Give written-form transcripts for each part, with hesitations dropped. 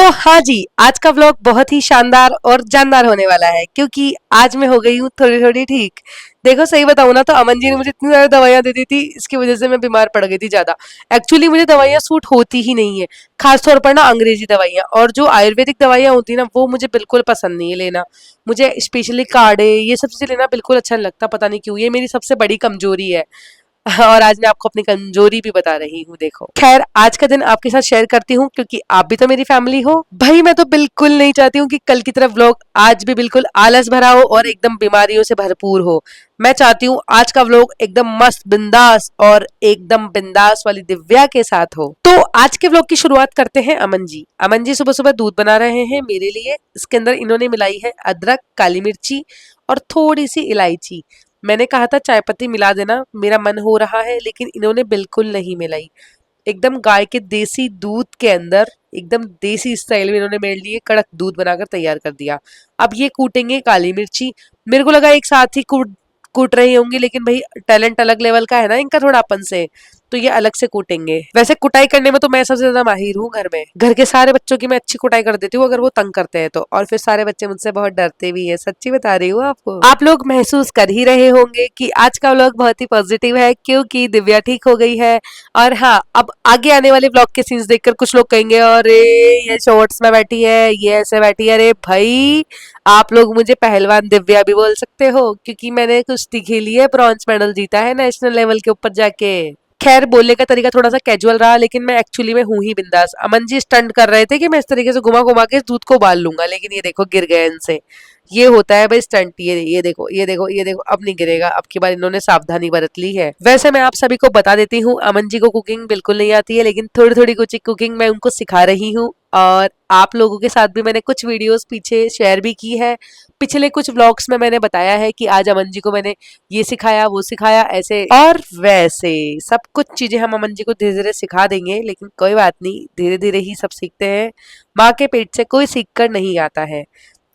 हाँ जी, आज का व्लॉग बहुत ही शानदार और जानदार होने वाला है क्योंकि आज मैं हो गई हूँ थोड़ी थोड़ी ठीक। देखो सही बताऊँ ना तो अमन जी ने मुझे इतनी ज्यादा दवाइयाँ दे दी थी, इसकी वजह से मैं बीमार पड़ गई थी ज्यादा। एक्चुअली मुझे दवाइयाँ सूट होती ही नहीं है, खास तौर पर ना अंग्रेजी दवाइयाँ, और जो आयुर्वेदिक दवाइयाँ होती है ना वो मुझे बिल्कुल पसंद नहीं है लेना। मुझे स्पेशली काढ़े ये सब चीजें लेना बिल्कुल अच्छा नहीं लगता, पता नहीं क्यों, ये मेरी सबसे बड़ी कमजोरी है। और आज मैं आपको अपनी कमजोरी भी बता रही हूँ। देखो खैर, आज का दिन आपके साथ शेयर करती हूँ क्योंकि आप भी तो मेरी फैमिली हो भाई। मैं तो बिल्कुल नहीं चाहती हूँ कि कल की तरह व्लॉग आज भी बिल्कुल आलस भरा हो और एकदम बीमारियों से भरपूर हो। मैं चाहती हूँ आज का व्लॉग एकदम मस्त बिंदास और एकदम बिंदास वाली दिव्या के साथ हो। तो आज के व्लॉग की शुरुआत करते हैं अमन जी। अमन जी सुबह सुबह दूध बना रहे हैं मेरे लिए। इसके अंदर इन्होंने मिलाई है अदरक, काली मिर्ची और थोड़ी सी इलायची। मैंने कहा था चाय पत्ती मिला देना, मेरा मन हो रहा है, लेकिन इन्होंने बिल्कुल नहीं मिलाई। एकदम गाय के देसी दूध के अंदर एकदम देसी स्टाइल में इन्होंने मेरे लिए कड़क दूध बनाकर तैयार कर दिया। अब ये कूटेंगे काली मिर्ची। मेरे को लगा एक साथ ही कूट कूट रही होंगी, लेकिन भाई टैलेंट अलग लेवल का है ना इनका थोड़ा अपन से, तो ये अलग से कूटेंगे। वैसे कुटाई करने में तो मैं सबसे ज्यादा माहिर हूँ घर में। घर के सारे बच्चों की मैं अच्छी कुटाई कर देती हूँ अगर वो तंग करते हैं तो, और फिर सारे बच्चे मुझसे बहुत डरते भी हैं। सच्ची बता रही हूँ आपको। आप लोग महसूस कर ही रहे होंगे कि आज का व्लॉग बहुत ही पॉजिटिव है क्योंकि दिव्या ठीक हो गई है। और हाँ, अब आगे आने वाले व्लॉग के सीन्स देखकर कुछ लोग कहेंगे अरे ये शॉर्ट्स में बैठी है, ये ऐसे बैठी है। अरे भाई, आप लोग मुझे पहलवान दिव्या भी बोल सकते हो क्योंकि मैंने कुश्ती खेली है, ब्रॉन्ज मेडल जीता है नेशनल लेवल के ऊपर जाके। खैर, बोलने का तरीका थोड़ा सा कैजुअल रहा, लेकिन मैं एक्चुअली में हूं ही बिंदास। अमन जी स्टंट कर रहे थे कि मैं इस तरीके से घुमा घुमा के इस दूध को उबाल लूंगा, लेकिन ये देखो गिर गए इनसे। ये होता है भाई स्टंट। ये देखो ये देखो ये देखो, अब नहीं गिरेगा। अब की बार इन्होंने सावधानी बरत ली है। वैसे मैं आप सभी को बता देती हूँ, अमन जी को कुकिंग बिल्कुल नहीं आती है, लेकिन थोड़ी थोड़ी कुछ कुकिंग मैं उनको सिखा रही हूँ। और आप लोगों के साथ भी मैंने कुछ वीडियोस पीछे शेयर भी की है। पिछले कुछ व्लॉग्स में मैंने बताया है कि आज अमन जी को मैंने ये सिखाया वो सिखाया ऐसे और वैसे। सब कुछ चीजें हम अमन जी को धीरे धीरे सिखा देंगे, लेकिन कोई बात नहीं, धीरे धीरे ही सब सीखते हैं। माँ के पेट से कोई सीख कर नहीं आता है।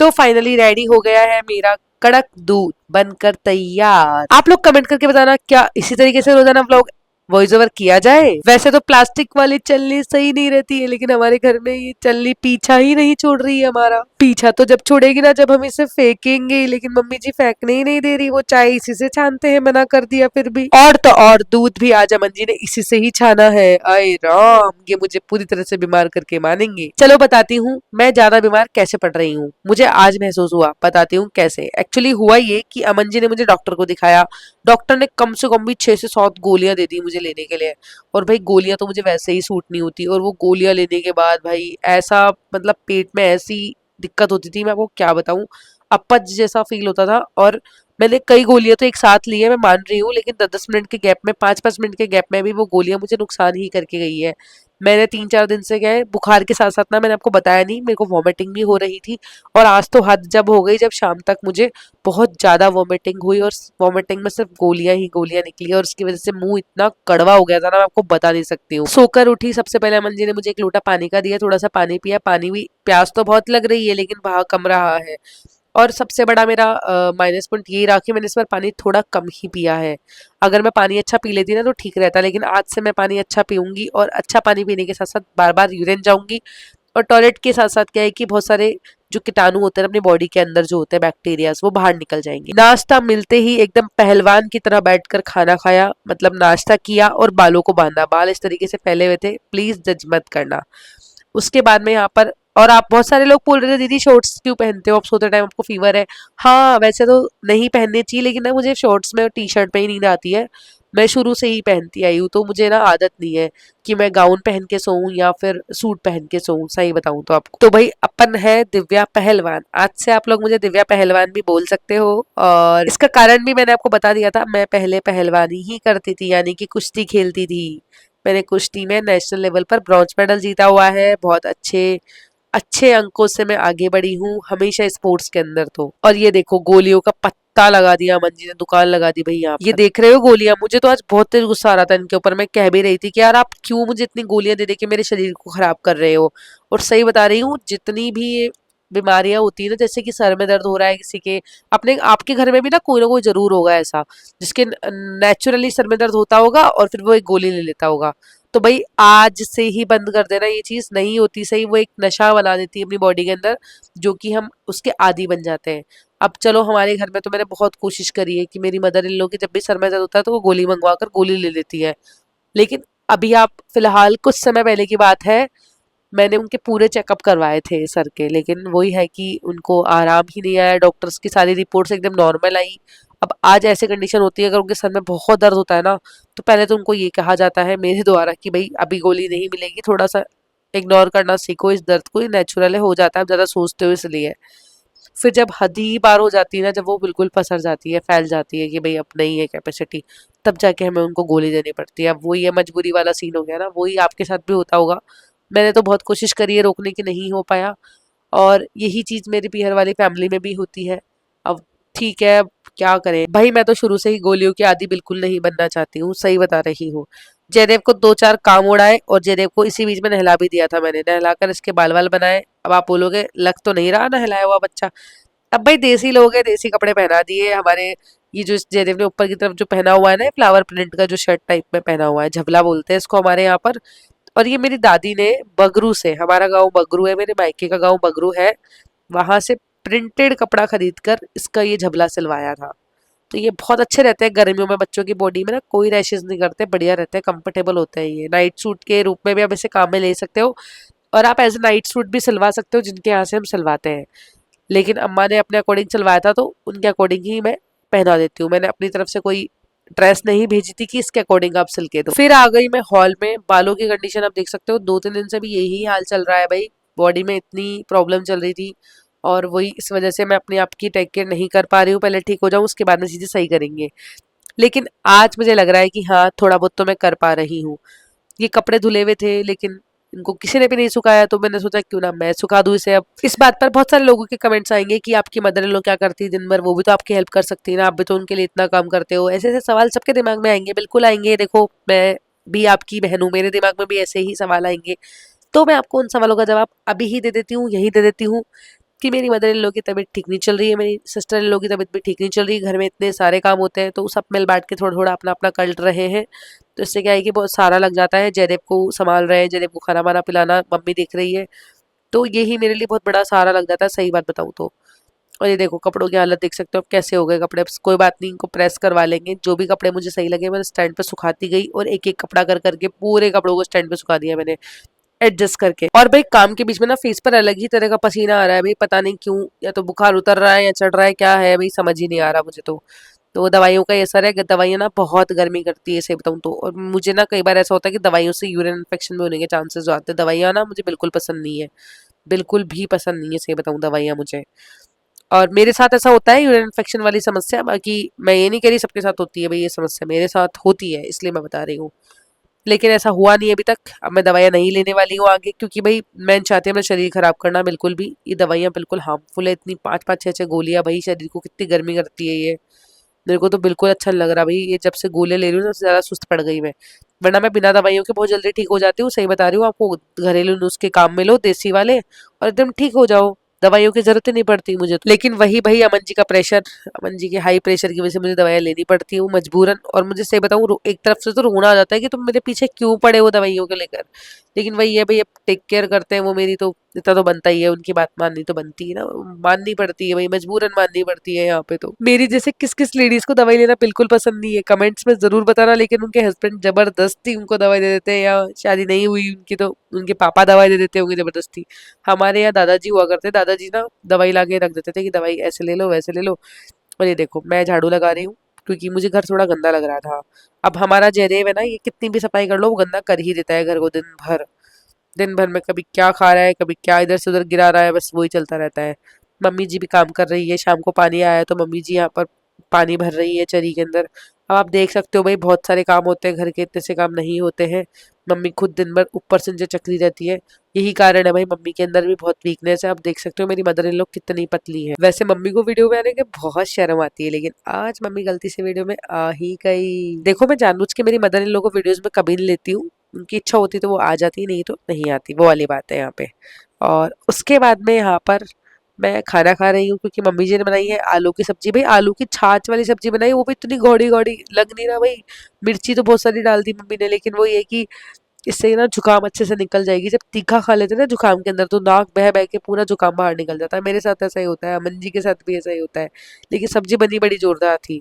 तो फाइनली रेडी हो गया है मेरा कड़क दूध बनकर तैयार। आप लोग कमेंट करके बताना क्या इसी तरीके से रोजाना व्लॉग वॉइस ओवर किया जाए। वैसे तो प्लास्टिक वाली चलनी सही नहीं रहती है, लेकिन हमारे घर में ये चलनी पीछा ही नहीं छोड़ रही है। हमारा पीछा तो जब छोड़ेगी ना, जब हम इसे फेंकेंगे, लेकिन मम्मी जी फेंकने ही नहीं दे रही। वो चाय इसी से छानते हैं, मना कर दिया फिर भी। और तो और दूध भी आज अमन जी ने इसी से ही छाना है। अरे राम, ये मुझे पूरी तरह से बीमार करके मानेंगे। चलो बताती हूँ मैं ज्यादा बीमार कैसे पड़ रही हूँ। मुझे आज महसूस हुआ, बताती हूँ कैसे। एक्चुअली हुआ ये कि अमन जी ने मुझे डॉक्टर को दिखाया। डॉक्टर ने कम से कम भी 6 से 7 गोलियां दे दी मुझे लेने के लिए। और भाई गोलियां तो मुझे वैसे ही सूट नहीं होती, और वो गोलियां लेने के बाद भाई ऐसा मतलब पेट में ऐसी दिक्कत होती थी, मैं आपको क्या बताऊं। अपच जैसा फील होता था। और मैंने कई गोलियां तो एक साथ ली है, मैं मान रही हूँ, लेकिन 10-10 मिनट के गैप में, 5-5 मिनट के गैप में भी वो गोलियां मुझे नुकसान ही करके गई है। मैंने 3-4 दिन से क्या है, बुखार के साथ साथ ना, मैंने आपको बताया नहीं, मेरे को वॉमिटिंग भी हो रही थी। और आज तो हद जब हो गई, जब शाम तक मुझे बहुत ज्यादा वॉमिटिंग हुई, और वॉमिटिंग में सिर्फ गोलियां ही गोलियां निकली, और उसकी वजह से मुंह इतना कड़वा हो गया था ना, मैं आपको बता नहीं सकती हूँ। सोकर उठी, सबसे पहले अमन जी ने मुझे एक लोटा पानी का दिया, थोड़ा सा पानी पिया। पानी भी, प्यास तो बहुत लग रही है लेकिन बहा कम रहा है। और सबसे बड़ा मेरा माइनस पॉइंट ये रहा कि मैंने इस बार पानी थोड़ा कम ही पिया है। अगर मैं पानी अच्छा पी लेती ना तो ठीक रहता, लेकिन आज से मैं पानी अच्छा पीऊंगी, और अच्छा पानी पीने के साथ साथ बार बार यूरिन जाऊंगी। और टॉयलेट के साथ साथ क्या है कि बहुत सारे जो कीटाणु होते हैं अपनी बॉडी के अंदर, जो होते हैं बैक्टीरियाज, वो बाहर निकल जाएंगे। नाश्ता मिलते ही एकदम पहलवान की तरह बैठकर खाना खाया, मतलब नाश्ता किया और बालों को बांधा। बाल इस तरीके से फैले हुए थे, प्लीज जज मत करना। उसके बाद में यहाँ पर, और आप बहुत सारे लोग बोल रहे थे दीदी शॉर्ट्स क्यों पहनते हो, आप सोते टाइम आपको फीवर है। हाँ, वैसे तो नहीं पहनने चाहिए, लेकिन ना मुझे शॉर्ट्स में और टी शर्ट में ही नींद आती है। मैं शुरू से ही पहनती आई हूँ, तो मुझे ना आदत नहीं है कि मैं गाउन पहन के सोऊं या फिर सूट पहन के सोऊं, सही बताऊं तो आपको। तो भाई अपन है दिव्या पहलवान। आज से आप लोग मुझे दिव्या पहलवान भी बोल सकते हो, और इसका कारण भी मैंने आपको बता दिया था। मैं पहले पहलवानी ही करती थी, यानी कि कुश्ती खेलती थी। मैंने कुश्ती में नेशनल लेवल पर ब्रॉन्ज मेडल जीता हुआ है। बहुत अच्छे अच्छे अंकों से मैं आगे बढ़ी हूँ हमेशा स्पोर्ट्स के अंदर। तो और ये देखो, गोलियों का पत्ता लगा दिया अमन जी ने, दुकान लगा दी भाई। यहाँ ये देख रहे हो गोलियां। मुझे तो आज बहुत तेज गुस्सा आ रहा था इनके ऊपर। मैं कह भी रही थी कि यार आप क्यों मुझे इतनी गोलियां दे दे के मेरे शरीर को खराब कर रहे हो। और सही बता रही हूँ, जितनी भी ये बीमारियां होती है ना, जैसे कि सर में दर्द हो रहा है किसी के, अपने आपके घर में भी ना कोई जरूर होगा ऐसा, जिसके नेचुरली सर में दर्द होता होगा और फिर वो एक गोली ले लेता होगा। तो भाई आज से ही बंद कर देना, ये चीज नहीं होती सही, वो एक नशा बना देती है अपनी बॉडी के अंदर, जो कि हम उसके आदी बन जाते हैं। अब चलो हमारे घर में तो मैंने बहुत कोशिश करी है कि मेरी मदर इन लॉ की जब भी सर में दर्द होता है तो वो गोली मंगवा कर गोली ले लेती है। लेकिन अभी आप फिलहाल कुछ समय पहले की बात है, मैंने उनके पूरे चेकअप करवाए थे सर के, लेकिन वही है कि उनको आराम ही नहीं आया, डॉक्टर्स की सारी रिपोर्ट्स एकदम नॉर्मल आई। अब आज ऐसी कंडीशन होती है, अगर उनके सर में बहुत दर्द होता है ना, तो पहले तो उनको ये कहा जाता है मेरे द्वारा कि भाई अभी गोली नहीं मिलेगी, थोड़ा सा इग्नोर करना सीखो इस दर्द को, ये नेचुरल है, हो जाता है, आप ज़्यादा सोचते हो इसलिए। फिर जब हद ही पार हो जाती है ना, जब वो बिल्कुल पसर जाती है, फैल जाती है कि भाई अब नहीं है कैपेसिटी, तब जाके हमें उनको गोली देनी पड़ती है। अब वही है, मजबूरी वाला सीन हो गया ना, वही आपके साथ भी होता होगा। मैंने तो बहुत कोशिश करी है रोकने की, नहीं हो पाया। और यही चीज़ मेरी पीहर वाली फैमिली में भी होती है। अब ठीक है, अब क्या करें भाई, मैं तो शुरू से ही गोलियों की आदी बिल्कुल नहीं बनना चाहती हूँ, सही बता रही हूँ। जयदेव को 2-4 काम उड़ाए और जयदेव को इसी बीच में नहला भी दिया था मैंने, नहलाकर इसके बाल वाल बनाए। अब आप बोलोगे लग तो नहीं रहा नहलाया हुआ बच्चा। अब भाई देसी लोग हैं, देसी कपड़े पहना दिए हमारे। ये जो इस जयदेव ने ऊपर की तरफ जो पहना हुआ है ना, फ्लावर प्रिंट का जो शर्ट टाइप में पहना हुआ है, झबला बोलते हैं इसको हमारे यहाँ पर। और ये मेरी दादी ने बगरू से, हमारा गांव बगरू है, मेरे मायके का गांव बगरू है, वहां से प्रिंटेड कपड़ा खरीद कर इसका ये झबला सिलवाया था। तो ये बहुत अच्छे रहते हैं गर्मियों में, बच्चों की बॉडी में ना कोई रैशेज नहीं करते, बढ़िया रहते हैं, कंफर्टेबल होते हैं। ये नाइट सूट के रूप में भी आप इसे काम में ले सकते हो, और आप एज ए नाइट सूट भी सिलवा सकते हो, जिनके यहाँ से हम सिलवाते हैं। लेकिन अम्मा ने अपने अकॉर्डिंग सिलवाया था, तो उनके अकॉर्डिंग ही मैं पहना देती हूँ। मैंने अपनी तरफ से कोई ड्रेस नहीं भेजी थी कि इसके अकॉर्डिंग आप सिल के दो। फिर आ गई मैं हॉल में, बालों की कंडीशन आप देख सकते हो, 2-3 दिन से भी यही हाल चल रहा है भाई, बॉडी में इतनी प्रॉब्लम चल रही थी, और वही इस वजह से मैं अपने आप की टेक केयर नहीं कर पा रही हूँ। पहले ठीक हो जाऊँ, उसके बाद में चीज़ें सही करेंगे। लेकिन आज मुझे लग रहा है कि हाँ, थोड़ा बहुत तो मैं कर पा रही हूँ। ये कपड़े धुले हुए थे, लेकिन इनको किसी ने भी नहीं सुखाया, तो मैंने सोचा क्यों ना मैं सुखा दूं इसे। अब इस बात पर बहुत सारे लोगों के कमेंट्स आएंगे कि आपकी मदर इन लॉ क्या करती है दिन भर, वो भी तो आपकी हेल्प कर सकती है ना, आप भी तो उनके लिए इतना काम करते हो। ऐसे ऐसे सवाल सबके दिमाग में आएंगे, बिल्कुल आएंगे। देखो मैं भी आपकी बहन हूँ, मेरे दिमाग में भी ऐसे ही सवाल आएंगे। तो मैं आपको उन सवालों का जवाब अभी ही दे देती हूँ, यही दे देती हूँ कि मेरी मदर इन लॉ की तबीयत ठीक नहीं चल रही है, मेरी सिस्टर इन लॉ की तबीयत भी ठीक नहीं चल रही है, घर में इतने सारे काम होते हैं, तो सब मिल बांट के थोड़ा थोड़ा अपना अपना कर रहे हैं। तो इससे क्या है कि बहुत सारा लग जाता है, जयदेव को संभाल रहे हैं, जयदेव को खाना वाना पिलाना मम्मी देख रही है, तो यही मेरे लिए बहुत बड़ा सहारा लग जाता है, सही बात बताऊँ तो। और ये देखो कपड़ों की हालत देख सकते हो अब कैसे हो गए कपड़े। अब कोई बात नहीं, इनको प्रेस करवा लेंगे, जो भी कपड़े मुझे सही लगे मैंने स्टैंड पे सुखाती गई, और एक एक कपड़ा कर करके पूरे कपड़ों को स्टैंड पे सुखा दिया मैंने, एडजस्ट करके। और भाई काम के बीच में ना फेस पर अलग ही तरह का पसीना आ रहा है भाई, पता नहीं क्यों, या तो बुखार उतर रहा है या चढ़ रहा है, क्या है भाई समझ ही नहीं आ रहा मुझे तो वो दवाइयों का ही असर है, दवाइयाँ ना बहुत गर्मी करती है सही बताऊँ तो। और मुझे ना कई बार ऐसा होता है कि दवाइयों से यूरिन इन्फेक्शन भी होने के चांसेस आते हैं। दवाइयाँ ना मुझे बिल्कुल पसंद नहीं है, बिल्कुल भी पसंद नहीं है सही बताऊँ दवाइयाँ मुझे। और मेरे साथ ऐसा होता है यूरिन इन्फेक्शन वाली समस्या, बाकी मैं ये नहीं कह रही सबके साथ होती है भाई, ये समस्या मेरे साथ होती है इसलिए मैं बता रही हूँ। लेकिन ऐसा हुआ नहीं अभी तक। अब मैं दवाइयाँ नहीं लेने वाली हूँ आगे, क्योंकि भाई मैं नहीं चाहती अपना शरीर खराब करना बिल्कुल भी। ये दवाइयाँ बिल्कुल हार्मफुल है, इतनी 5-5 6-6 गोलियाँ भाई, शरीर को कितनी गर्मी करती है ये। मेरे को तो बिल्कुल अच्छा नहीं लग रहा भाई, ये जब से गोलियाँ ले रही हूँ सबसे ज़्यादा सुस्त पड़ गई मैं। वरना मैं बिना दवाइयों के बहुत जल्दी ठीक हो जाती हूँ, सही बता रही हूँ आपको। घरेलू नुस्खे काम में लो देसी वाले, और एकदम ठीक हो जाओ, दवाइयों की जरूरत ही नहीं पड़ती मुझे तो। लेकिन वही भाई अमन जी का प्रेशर, अमन जी के हाई प्रेशर की वजह से मुझे दवाइयाँ लेनी पड़ती हूँ मजबूरन। और मुझे सही बताऊँ एक तरफ से तो रोना आ जाता है कि तुम मेरे पीछे क्यों पड़े हो दवाइयों को लेकर। लेकिन वही है भाई, अब टेक केयर करते हैं वो मेरी, तो इतना तो बनता ही है, उनकी बात माननी तो बनती है ना, माननी पड़ती है भाई, मजबूरन माननी पड़ती है यहाँ पे। तो मेरी जैसे किस किस लेडीज को दवाई लेना बिल्कुल पसंद नहीं है, कमेंट्स में जरूर बताना। लेकिन उनके हस्बैंड जबरदस्ती उनको दवाई दे देते हैं, या शादी नहीं हुई उनकी तो उनके पापा दवाई दे देते होंगे जबरदस्ती। हमारे यहाँ दादाजी हुआ करते, दादाजी ना दवाई ला के रख देते थे कि दवाई ऐसे ले लो वैसे ले लो। और ये देखो मैं झाड़ू लगा रही हूँ, क्योंकि मुझे घर थोड़ा गंदा लग रहा था। अब हमारा जयदेव है ना, ये कितनी भी सफाई कर लो वो गंदा कर ही देता है घर को दिन भर। दिन भर में कभी क्या खा रहा है, कभी क्या इधर से उधर गिरा रहा है, बस वही चलता रहता है। मम्मी जी भी काम कर रही है, शाम को पानी आया है तो मम्मी जी यहाँ पर पानी भर रही है चरी के अंदर। अब आप देख सकते हो भाई बहुत सारे काम होते हैं घर के, इतने से काम नहीं होते हैं। मम्मी खुद दिन भर ऊपर से नीचे चकरी रहती है, यही कारण है भाई मम्मी के अंदर भी बहुत वीकनेस है। आप देख सकते हो मेरी मदर इन लॉ कितनी पतली है। वैसे मम्मी को वीडियो में आने के बहुत शर्म आती है, लेकिन आज मम्मी गलती से वीडियो में आ ही गई। देखो मैं जानबूझ के मेरी मदर इन लॉ को वीडियोस में कभी नहीं लेती हूँ, उनकी इच्छा होती तो वो आ जाती, नहीं तो नहीं आती, वो वाली बात है यहाँ पे। और उसके बाद में यहाँ पर मैं खाना खा रही हूँ, क्योंकि मम्मी जी ने बनाई है आलू की सब्जी। भाई आलू की छाछ वाली सब्जी बनाई, वो भी इतनी गौड़ी गौड़ी लग नहीं रहा भाई, मिर्ची तो बहुत सारी डाल दी मम्मी ने, लेकिन वो ये कि इससे ना जुकाम अच्छे से निकल जाएगी। जब तीखा खा लेते हैं ना जुकाम के अंदर, तो नाक बह बह के पूरा जुकाम बाहर निकल जाता है। मेरे साथ ऐसा ही होता है, अमन जी के साथ भी ऐसा ही होता है। लेकिन सब्जी बनी बड़ी जोरदार थी,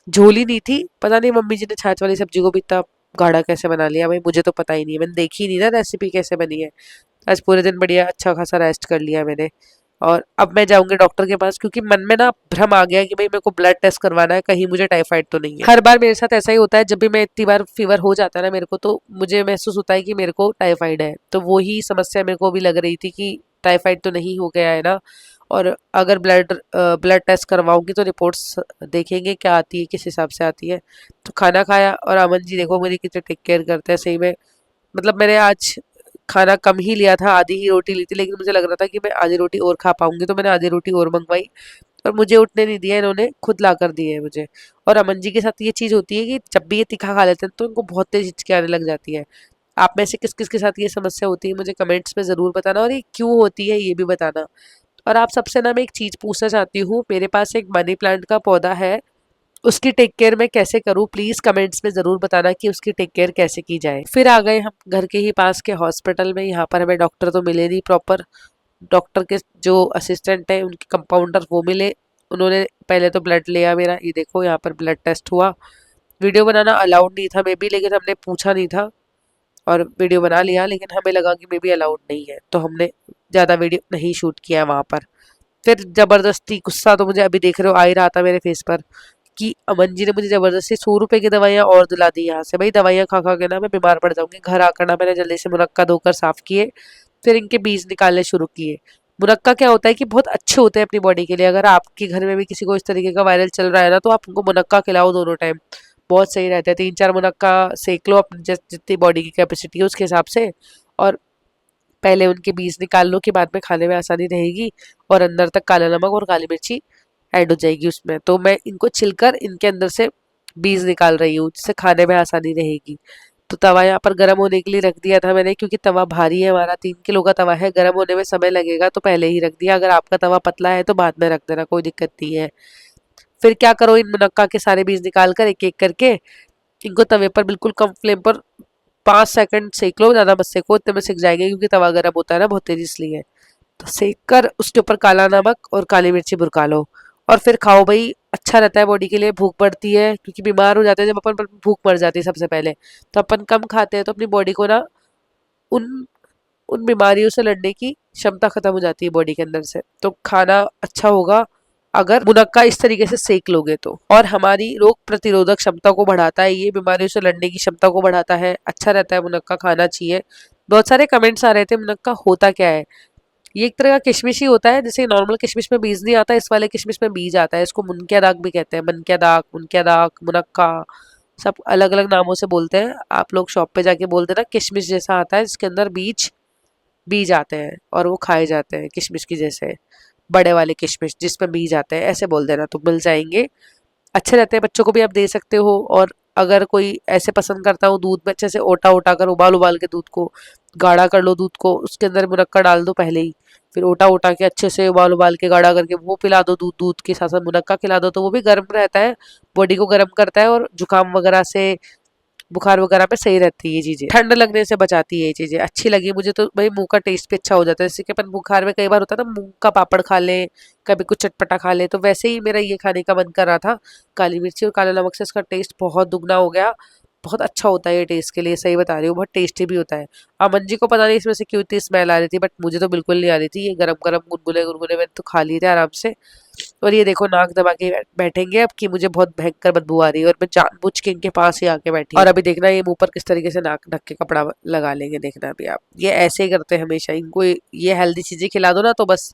झोली नहीं थी। पता नहीं मम्मी जी ने छाछ वाली सब्जी को भी इतना गाढ़ा कैसे बना लिया भाई, मुझे तो पता ही नहीं है, मैंने देखी नहीं ना रेसिपी कैसे बनी है। आज पूरे दिन बढ़िया अच्छा खासा रेस्ट कर लिया मैंने। और अब मैं जाऊंगी डॉक्टर के पास, क्योंकि मन में ना भ्रम आ गया कि भाई मेरे को ब्लड टेस्ट करवाना है, कहीं मुझे टाइफाइड तो नहीं है। हर बार मेरे साथ ऐसा ही होता है, जब भी मैं इतनी बार फीवर हो जाता है ना मेरे को, तो मुझे महसूस होता है कि मेरे को टाइफाइड है। तो वो ही समस्या मेरे को भी लग रही थी कि टाइफाइड तो नहीं हो गया है ना। और अगर ब्लड टेस्ट करवाऊंगी तो रिपोर्ट्स देखेंगे क्या आती है, किस हिसाब से आती है। तो खाना खाया, और अमन जी देखो मेरी कितने टेक केयर करते हैं सही में। मतलब मैंने आज खाना कम ही लिया था, आधी ही रोटी ली थी, लेकिन मुझे लग रहा था कि मैं आधी रोटी और खा पाऊंगी, तो मैंने आधी रोटी और मंगवाई। और मुझे उठने नहीं दिया, इन्होंने खुद ला कर दिए है मुझे। और अमन जी के साथ ये चीज होती है कि जब भी ये तीखा खा लेते हैं तो इनको बहुत तेज हिचकी आने लग जाती है। आप में से किस किस के साथ ये समस्या होती है मुझे कमेंट्स में जरूर बताना, और ये क्यों होती है ये भी बताना। और आप सबसे ना मैं एक चीज पूछना चाहती हूँ, मेरे पास एक मनी प्लांट का पौधा है, उसकी टेक केयर मैं कैसे करूँ, प्लीज कमेंट्स में जरूर बताना कि उसकी टेक केयर कैसे की जाए। फिर आ गए हम घर के ही पास के हॉस्पिटल में। यहाँ पर हमें डॉक्टर तो मिले नहीं प्रॉपर, डॉक्टर के जो असिस्टेंट है उनके कंपाउंडर वो मिले। उन्होंने पहले तो ब्लड लिया मेरा, ये देखो यहाँ पर ब्लड टेस्ट हुआ। वीडियो बनाना अलाउड नहीं था मे बी, लेकिन हमने पूछा नहीं था और वीडियो बना लिया, लेकिन हमें लगा कि मे बी अलाउड नहीं है, तो हमने ज़्यादा वीडियो नहीं शूट किया वहाँ पर। फिर जबरदस्ती, गुस्सा तो मुझे अभी देख रहे हो आ ही रहा था मेरे फेस पर, कि अमन जी ने मुझे जबरदस्ती 100 रुपए की दवाइयाँ और दिला दी यहाँ से। भाई दवाइयाँ खा खा के ना मैं बीमार पड़ जाऊंगी। घर आकर ना मैंने जल्दी से मुनक्का धोकर साफ किए, फिर इनके बीज निकालने शुरू किए। मुनक्का क्या होता है कि बहुत अच्छे होते हैं अपनी बॉडी के लिए। अगर आपके घर में भी किसी को इस तरीके का वायरल चल रहा है ना, तो आप उनको मुनक्का खिलाओ दोनों टाइम, बहुत सही रहता है। 3-4 मुनक्का सेक लो अपनी जितनी बॉडी की कैपेसिटी है उसके हिसाब से, और पहले उनके बीज निकाल लो कि बाद में खाने में आसानी रहेगी। और अंदर तक काला नमक और काली मिर्ची ऐड हो जाएगी उसमें। तो मैं इनको छिलकर इनके अंदर से बीज निकाल रही हूँ, जिससे खाने में आसानी रहेगी। तो तवा यहाँ पर गर्म होने के लिए रख दिया था मैंने, क्योंकि तवा भारी है, हमारा 3 किलो का तवा है, गर्म होने में समय लगेगा, तो पहले ही रख दिया। अगर आपका तवा पतला है तो बाद में रख देना, कोई दिक्कत नहीं है। फिर क्या करो, इन मुनक्का के सारे बीज निकाल कर एक एक करके इनको तवे पर बिल्कुल कम फ्लेम पर 5 सेकंड सेक लो, ज्यादा मत सेको, इतने में सिक जाएंगे, क्योंकि तवा गर्म होता है ना बहुत तेजी इसलिए। तो सेक कर उसके ऊपर काला नमक और काली मिर्ची बुरका लो, और फिर खाओ भाई। अच्छा रहता है बॉडी के लिए, भूख बढ़ती है, क्योंकि बीमार हो जाते हैं जब अपन पर भूख मर जाती है सबसे पहले। तो अपन कम खाते हैं तो अपनी बॉडी को ना उन उन बीमारियों से लड़ने की क्षमता खत्म हो जाती है बॉडी के अंदर से। तो खाना अच्छा होगा अगर मुनक्का इस तरीके से सेक लोगे तो। और हमारी रोग प्रतिरोधक क्षमता को बढ़ाता है, ये बीमारियों से लड़ने की क्षमता को बढ़ाता है। अच्छा रहता है, मुनक्का खाना चाहिए। बहुत सारे कमेंट्स आ रहे थे मुनक्का होता क्या है। ये एक तरह का किशमिश ही होता है, जैसे नॉर्मल किशमिश में बीज नहीं आता, इस वाले किशमिश में बीज आता है। इसको मुनक्या दाग भी कहते हैं, मनक्या दाग, मुनक्या दाग, मुनक्का, सब अलग अलग नामों से बोलते हैं। आप लोग शॉप पे जाके बोल देना किशमिश जैसा आता है, जिसके अंदर बीज बीज आते हैं और वो खाए जाते हैं, किशमिश की जैसे बड़े वाले किशमिश जिसमें बीज आते हैं, ऐसे बोल देना तो मिल जाएंगे। अच्छे रहते हैं, बच्चों को भी आप दे सकते हो। और अगर कोई ऐसे पसंद करता हो, दूध में अच्छे से ओटा ओटा कर उबाल उबाल के दूध को गाढ़ा कर लो, दूध को उसके अंदर मुनक्का डाल दो पहले ही, फिर ओटा ओटा के अच्छे से उबाल उबाल के गाढ़ा करके वो पिला दो, दूध दूध के साथ साथ मुनक्का खिला दो, तो वो भी गर्म रहता है, बॉडी को गर्म करता है, और जुकाम वगैरह से, बुखार वगैरह में सही रहती है ये चीजें, ठंड लगने से बचाती है ये चीजें। अच्छी लगी मुझे तो भाई, मुंह का टेस्ट भी अच्छा हो जाता है। जैसे कि अपन बुखार में कई बार होता है ना, मूंग का पापड़ खा ले, कभी कुछ चटपटा खा ले, तो वैसे ही मेरा ये खाने का मन कर रहा था। काली मिर्ची और काला नमक से इसका टेस्ट बहुत दुगना हो गया। बहुत अच्छा होता है ये टेस्ट के लिए, सही बता रही हूँ, बहुत टेस्टी भी होता है। अमन जी को पता नहीं इसमें से क्यों इतनी स्मेल आ रही थी, बट मुझे तो बिल्कुल नहीं आ रही थी। ये गरम गरम गुनगुने गुनगुने मैंने तो खा लिए थे आराम से। और ये देखो नाक दबा के बैठेंगे अब, कि मुझे बहुत भयंकर बदबू आ रही है, और मैं जानबूझ के इनके पास ही आके बैठी हूँ। और अभी देखना ये मुंह पर किस तरीके से नाक ढक के कपड़ा लगा लेंगे, देखना अभी आप। ये ऐसे ही करते हैं हमेशा, इनको ये हेल्दी चीजें खिला दो ना तो बस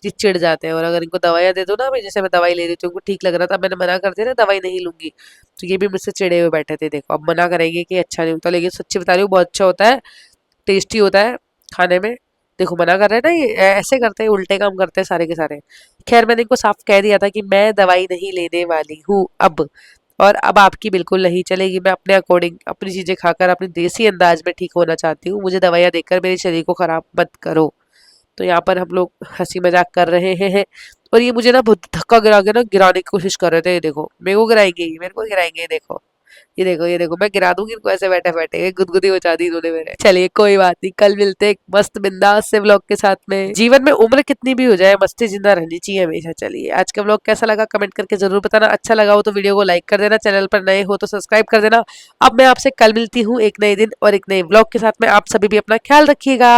ये चिढ़ जाते हैं। और अगर इनको दवाइयाँ दे दो ना, अभी जैसे मैं दवाई ले रही थी, उनको ठीक लग रहा था, मैंने मना कर दिया ना दवाई नहीं लूंगी, तो ये भी मुझसे चिड़े हुए बैठे थे। देखो अब मना करेंगे कि अच्छा नहीं होता, लेकिन सच्ची बता रही हूँ बहुत अच्छा होता है, टेस्टी होता है खाने में। देखो मना कर रहे हैं ना, ये ऐसे करते हैं, उल्टे काम करते हैं सारे के सारे। खैर मैंने इनको साफ कह दिया था कि मैं दवाई नहीं लेने वाली हूँ अब, और अब आपकी बिल्कुल नहीं चलेगी। मैं अपने अकॉर्डिंग अपनी चीजें खाकर अपने देसी अंदाज में ठीक होना चाहती हूँ, मुझे दवाइयाँ देकर मेरे शरीर को खराब मत करो। तो यहाँ पर हम लोग हंसी मजाक कर रहे हैं। और ये मुझे ना बहुत धक्का गिरा के ना गिराने की कोशिश कर रहे थे। ये देखो मेरे को गिराएंगे, ये मेरे को गिराएंगे, ये देखो। ये देखो मैं गिरा दूंगी इनको ऐसे बैठे बैठे, गुदगुदी मचा दी इन्होंने मेरे। चलिए कोई बात नहीं, कल मिलते हैं एक मस्त बिंदास से व्लॉग के साथ में। जीवन में उम्र कितनी भी हो जाए, मस्ती जिंदा रहनी चाहिए हमेशा। चलिए आज का व्लॉग कैसा लगा कमेंट करके जरूर बताना, अच्छा लगा हो तो वीडियो को लाइक कर देना, चैनल पर नए हो तो सब्सक्राइब कर देना। अब मैं आपसे कल मिलती हूँ एक नए दिन और एक नए व्लॉग के साथ में। आप सभी भी अपना ख्याल रखिएगा।